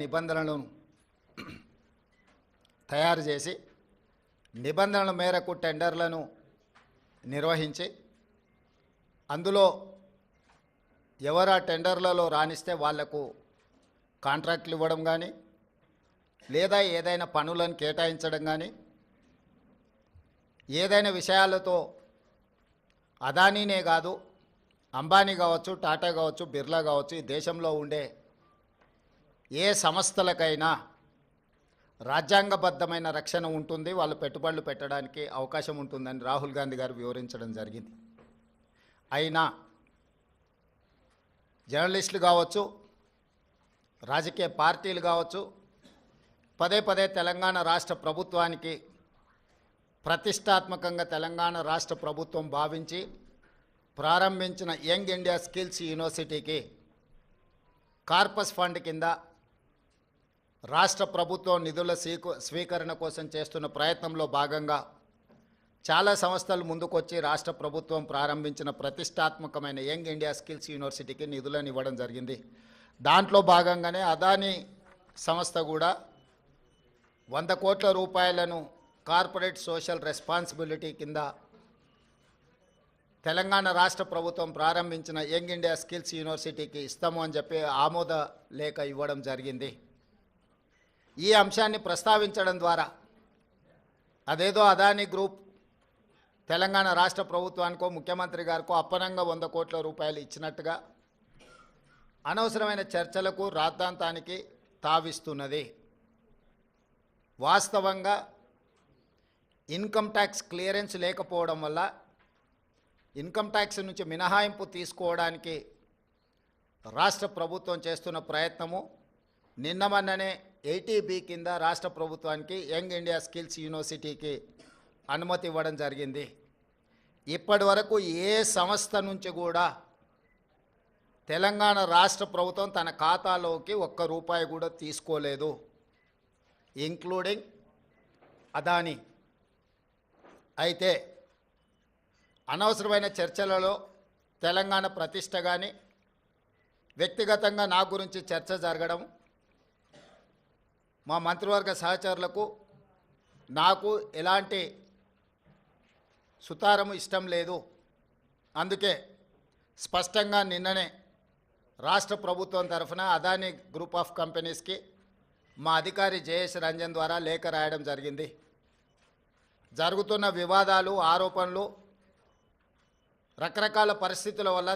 నిబంధనలను తయారు చేసి నిబంధనల మేరకు టెండర్లను నిర్వహించి అందులో ఎవరు ఆ టెండర్లలో రాణిస్తే వాళ్లకు కాంట్రాక్టులు ఇవ్వడం కానీ లేదా ఏదైనా పనులను కేటాయించడం కానీ ఏదైనా విషయాలతో అదానీనే కాదు అంబానీ కావచ్చు, టాటా కావచ్చు, బిర్లా కావచ్చు, ఈ దేశంలో ఉండే ఏ సంస్థలకైనా రాజ్యాంగబద్ధమైన రక్షణ ఉంటుంది, వాళ్ళు పెట్టుబడులు పెట్టడానికి అవకాశం ఉంటుందని రాహుల్ గాంధీ గారు వివరించడం జరిగింది. అయినా జర్నలిస్టులు కావచ్చు, రాజకీయ పార్టీలు కావచ్చు, పదే పదే తెలంగాణ రాష్ట్ర ప్రభుత్వానికి ప్రతిష్టాత్మకంగా తెలంగాణ రాష్ట్ర ప్రభుత్వం భావించి ప్రారంభించిన యంగ్ ఇండియా స్కిల్స్ యూనివర్సిటీకి కార్పస్ ఫండ్ కింద రాష్ట్ర ప్రభుత్వం నిధుల స్వీకరణ కోసం చేస్తున్న ప్రయత్నంలో భాగంగా చాలా సంస్థలు ముందుకొచ్చి రాష్ట్ర ప్రభుత్వం ప్రారంభించిన ప్రతిష్టాత్మకమైన యంగ్ ఇండియా స్కిల్స్ యూనివర్సిటీకి నిధులను ఇవ్వడం జరిగింది. దాంట్లో భాగంగానే అదానీ సంస్థ కూడా 100 కోట్ల రూపాయలను కార్పొరేట్ సోషల్ రెస్పాన్సిబిలిటీ కింద తెలంగాణ రాష్ట్ర ప్రభుత్వం ప్రారంభించిన యంగ్ ఇండియా స్కిల్స్ యూనివర్సిటీకి ఇస్తాము అని చెప్పి ఆమోద లేఖ ఇవ్వడం జరిగింది. ఈ అంశాన్ని ప్రస్తావించడం ద్వారా అదేదో అదానీ గ్రూప్ తెలంగాణ రాష్ట్ర ప్రభుత్వానికో ముఖ్యమంత్రి గారికో అప్పనంగా 100 కోట్ల రూపాయలు ఇచ్చినట్టుగా అనవసరమైన చర్చలకు రాద్ధాంతానికి తావిస్తున్నది. వాస్తవంగా ఇన్కమ్ ట్యాక్స్ క్లియరెన్స్ లేకపోవడం వల్ల ఇన్కమ్ ట్యాక్స్ నుంచి మినహాయింపు తీసుకోవడానికి రాష్ట్ర ప్రభుత్వం చేస్తున్న ప్రయత్నము నిన్న మొన్ననే 80B కింద రాష్ట్ర ప్రభుత్వానికి యంగ్ ఇండియా స్కిల్స్ యూనివర్సిటీకి అనుమతి ఇవ్వడం జరిగింది. ఇప్పటి వరకు ఏ సంస్థ నుంచి కూడా తెలంగాణ రాష్ట్ర ప్రభుత్వం తన ఖాతాలోకి ఒక్క రూపాయి కూడా తీసుకోలేదు, ఇంక్లూడింగ్ అదానీ. అయితే అనవసరమైన చర్చలలో తెలంగాణ ప్రతిష్ట కానీ వ్యక్తిగతంగా నా గురించి చర్చ జరగడం, మా మంత్రివర్గ సహచరులకు నాకు ఎలాంటి సుతారము ఇష్టం లేదు. అందుకే స్పష్టంగా నిన్ననే రాష్ట్ర ప్రభుత్వం తరఫున అదానీ గ్రూప్ ఆఫ్ కంపెనీస్కి మా అధికారి జయేష్ రంజన్ ద్వారా లేఖ రాయడం జరిగింది. జరుగుతున్న వివాదాలు, ఆరోపణలు, రకరకాల పరిస్థితుల వల్ల